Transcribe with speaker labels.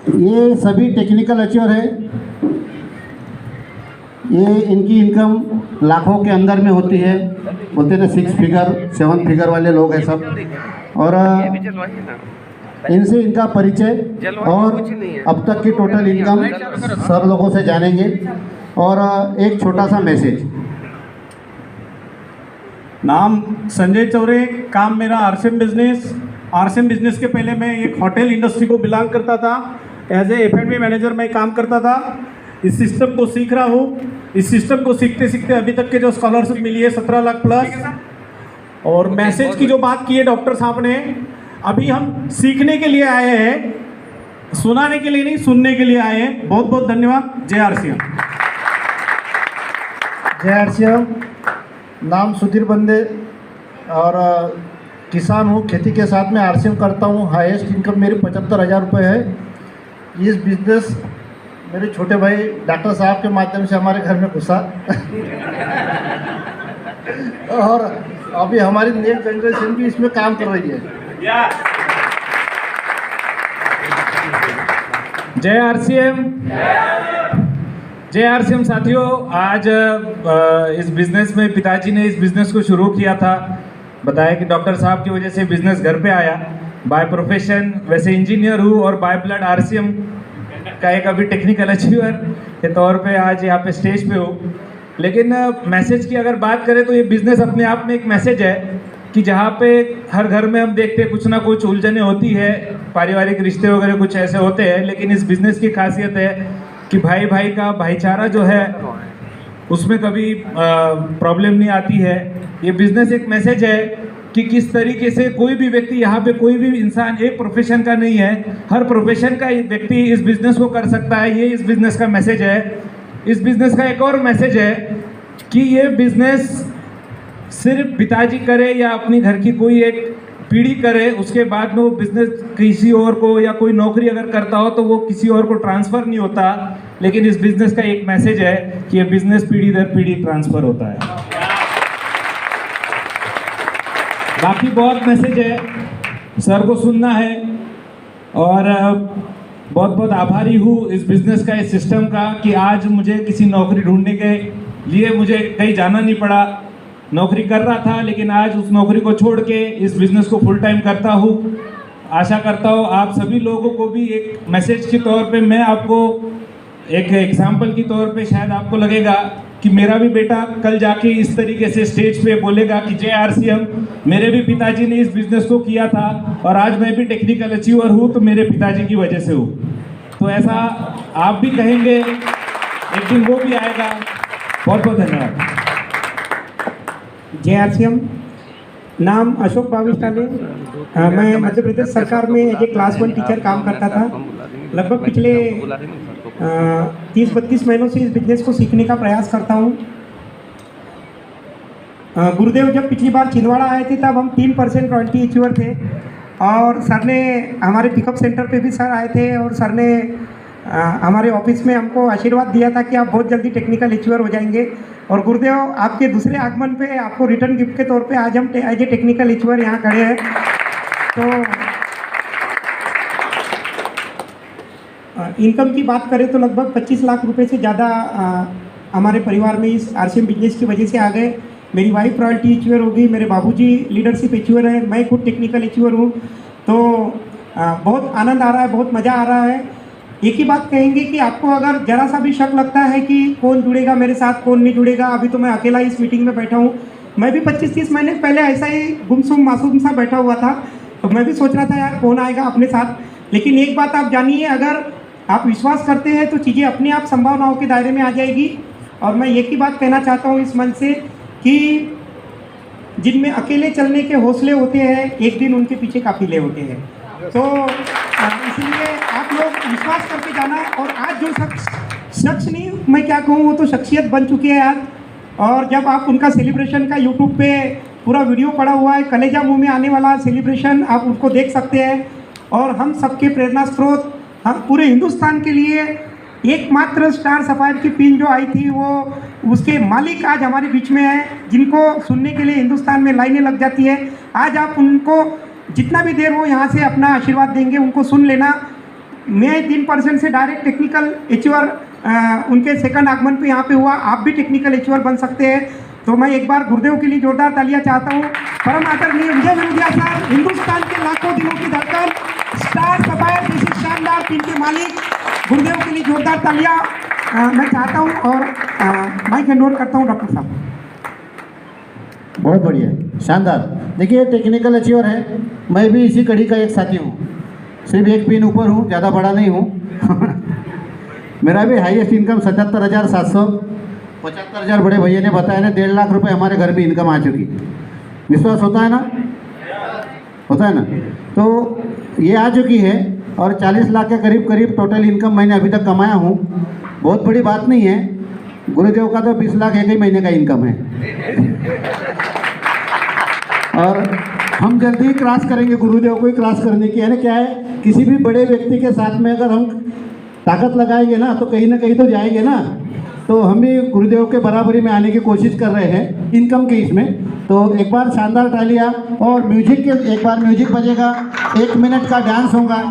Speaker 1: ये सभी technical achiever है। ये इनकी इनकम लाखों के अंदर में होती है, बोलते थे 6 फिगर 7 फिगर वाले लोग हैं सब। और इनसे इनका परिचय और अब तक की टोटल इनकम सर लोगों से जानेंगे। और एक छोटा सा मैसेज।
Speaker 2: नाम संजय चौरे, काम मेरा आरसीएम बिजनेस। आरसीएम बिजनेस के पहले मैं एक होटल इंडस्ट्री को बिलोंग करता था। एज ए F&B मैनेजर मैं काम करता था। इस सिस्टम को सीख रहा हूँ। इस सिस्टम को सीखते सीखते अभी तक के जो स्कॉलरशिप मिली है 17 लाख प्लस। और मैसेज की जो बात की है डॉक्टर साहब ने, अभी हम सीखने के लिए आए हैं, सुनाने के लिए नहीं, सुनने के लिए आए हैं। बहुत बहुत धन्यवाद। जय आरसीएम।
Speaker 1: जय आरसीएम। नाम सुधीर बंदे और किसान हूँ। खेती के साथ में आरसीएम करता हूँ। हाईएस्ट इनकम मेरी 75,000 रुपये है। इस बिजनेस मेरे छोटे भाई डॉक्टर साहब के माध्यम से हमारे घर में घुसा और अभी हमारी नेक्स्ट जनरेशन भी इसमें काम कर रही है।
Speaker 3: जय आरसीएम। जय आरसीएम साथियों, आज इस बिजनेस में पिताजी ने इस बिजनेस को शुरू किया था। बताया कि डॉक्टर साहब की वजह से बिजनेस घर पे आया। बाय प्रोफेशन वैसे इंजीनियर हूँ और बाय ब्लड आरसीएम का एक अभी टेक्निकल अचीवर के तौर पे आज यहाँ पे स्टेज पे हूँ। लेकिन मैसेज की अगर बात करें तो ये बिज़नेस अपने आप में एक मैसेज है कि जहाँ पे हर घर में हम देखते हैं कुछ ना कुछ उलझने होती है, पारिवारिक रिश्ते वगैरह कुछ ऐसे होते हैं। लेकिन इस बिज़नेस की खासियत है कि भाई भाई का भाईचारा जो है उसमें कभी प्रॉब्लम नहीं आती है। ये बिज़नेस एक मैसेज है कि किस तरीके से कोई भी व्यक्ति, यहाँ पे कोई भी इंसान एक प्रोफेशन का नहीं है, हर प्रोफेशन का व्यक्ति इस बिज़नेस को कर सकता है। ये इस बिज़नेस का मैसेज है। इस बिज़नेस का एक और मैसेज है कि ये बिज़नेस सिर्फ पिताजी करे या अपनी घर की कोई एक पीढ़ी करे, उसके बाद में वो बिज़नेस किसी और को या कोई नौकरी अगर करता हो तो वो किसी और को ट्रांसफ़र नहीं होता। लेकिन इस बिज़नेस का एक मैसेज है कि ये बिज़नेस पीढ़ी दर पीढ़ी ट्रांसफ़र होता है। बाकी बहुत मैसेज है, सर को सुनना है। और बहुत बहुत आभारी हूँ इस बिज़नेस का, इस सिस्टम का कि आज मुझे किसी नौकरी ढूंढने के लिए मुझे कहीं जाना नहीं पड़ा। नौकरी कर रहा था लेकिन आज उस नौकरी को छोड़ के इस बिज़नेस को फुल टाइम करता हूँ। आशा करता हूँ आप सभी लोगों को भी एक मैसेज के तौर पे, मैं आपको एक एग्जाम्पल के तौर पे शायद आपको लगेगा कि मेरा भी बेटा कल जाके इस तरीके से स्टेज पे बोलेगा कि जय आरसीएम, मेरे भी पिताजी ने इस बिज़नेस को किया था और आज मैं भी टेक्निकल अचीवर हूँ तो मेरे पिताजी की वजह से हूँ। तो ऐसा आप भी कहेंगे, एक दिन वो भी आएगा। बहुत बहुत धन्यवाद।
Speaker 4: जय आरसीएम। नाम अशोक भाविष्टाले। मैं मध्य प्रदेश सरकार में एज ए क्लास 1 टीचर काम करता था। लगभग पिछले 30-32 महीनों से इस बिज़नेस को सीखने का प्रयास करता हूँ। गुरुदेव जब पिछली बार छिंदवाड़ा आए थे तब हम 3% रॉयल्टी अचीवर थे और सर ने हमारे पिकअप सेंटर पे भी सर आए थे और सर ने हमारे ऑफिस में हमको आशीर्वाद दिया था कि आप बहुत जल्दी टेक्निकल अचीवर हो जाएंगे। और गुरुदेव आपके दूसरे आगमन पे आपको रिटर्न गिफ्ट के तौर पे आज हम एज ए टेक्निकल अचीवर यहाँ खड़े हैं। तो इनकम की बात करें तो लगभग 25 लाख रुपए से ज़्यादा हमारे परिवार में इस आरसीएम बिजनेस की वजह से आ गए। मेरी वाइफ रॉयल्टी अचीवर होगी, मेरे बाबूजी लीडरशिप अचीवर है, मैं खुद टेक्निकल अचीवर हूँ। तो बहुत आनंद आ रहा है, बहुत मज़ा आ रहा है। एक ही बात कहेंगे कि आपको अगर जरा सा भी शक लगता है कि कौन जुड़ेगा मेरे साथ, कौन नहीं जुड़ेगा, अभी तो मैं अकेला इस मीटिंग में बैठा हूँ। मैं भी 25-30 महीने पहले ऐसा ही गुमसुम मासूम सा बैठा हुआ था। तो मैं भी सोच रहा था यार कौन आएगा अपने साथ। लेकिन एक बात आप जानिए, अगर आप विश्वास करते हैं तो चीज़ें अपने आप संभावनाओं के दायरे में आ जाएगी। और मैं एक ही बात कहना चाहता हूँ इस मंच से कि जिनमें अकेले चलने के हौसले होते हैं, एक दिन उनके पीछे काफिले होते हैं। तो इसलिए आप लोग विश्वास करके जाना। और आज जो शख्स नहीं, मैं क्या कहूँ, वो तो शख्सियत बन चुकी है आज। और जब आप उनका सेलिब्रेशन का यूट्यूब पे पूरा वीडियो पड़ा हुआ है, कलेजा मुंह में आने वाला सेलिब्रेशन आप उसको देख सकते हैं। और हम सबके प्रेरणा स्रोत, हम पूरे हिंदुस्तान के लिए एकमात्र स्टार सफायर की पिन जो आई थी, वो उसके मालिक आज हमारे बीच में है, जिनको सुनने के लिए हिंदुस्तान में लाइनें लग जाती है। आज आप उनको जितना भी देर वो यहाँ से अपना आशीर्वाद देंगे, उनको सुन लेना। मैं 3% से डायरेक्ट टेक्निकल एचीवर उनके सेकंड आगमन पे यहाँ पे हुआ। आप भी टेक्निकल एचीवर बन सकते हैं। तो मैं एक बार गुरुदेव के लिए जोरदार तालियां चाहता हूँ। परम आदरणीय विजय विनोदिया सर, हिंदुस्तान के लाखों दिलों की धड़कन, स्टार सफायर जैसी शानदार टीम के मालिक, गुरुदेव के लिए जोरदार तालियां मैं चाहता हूँ। और माइक हैंड ओवर करता हूँ डॉक्टर साहब।
Speaker 1: बहुत बढ़िया, शानदार। देखिए टेक्निकल अचीवर है, मैं भी इसी कड़ी का एक साथी हूँ, सिर्फ एक पिन ऊपर हूँ, ज़्यादा बड़ा नहीं हूँ। मेरा भी हाईएस्ट इनकम 77,700, 75,000 बड़े भैया ने बताया ना, 1.5 लाख रुपए हमारे घर भी इनकम आ चुकी। विश्वास होता है ना? होता है ना? तो ये आ चुकी है और 40 लाख के करीब करीब टोटल इनकम मैंने अभी तक कमाया हूँ। बहुत बड़ी बात नहीं है, गुरुदेव का तो 20 लाख एक ही महीने का इनकम है। और हम जल्दी ही क्रॉस करेंगे, गुरुदेव को ही क्रॉस करने की है ना। क्या है, किसी भी बड़े व्यक्ति के साथ में अगर हम ताकत लगाएंगे ना तो कहीं ना कहीं तो जाएंगे ना। तो हम भी गुरुदेव के बराबरी में आने की कोशिश कर रहे हैं इनकम के इसमें। तो एक बार शानदार तालियां और म्यूजिक के, एक बार म्यूजिक बजेगा, 1 मिनट का डांस होगा।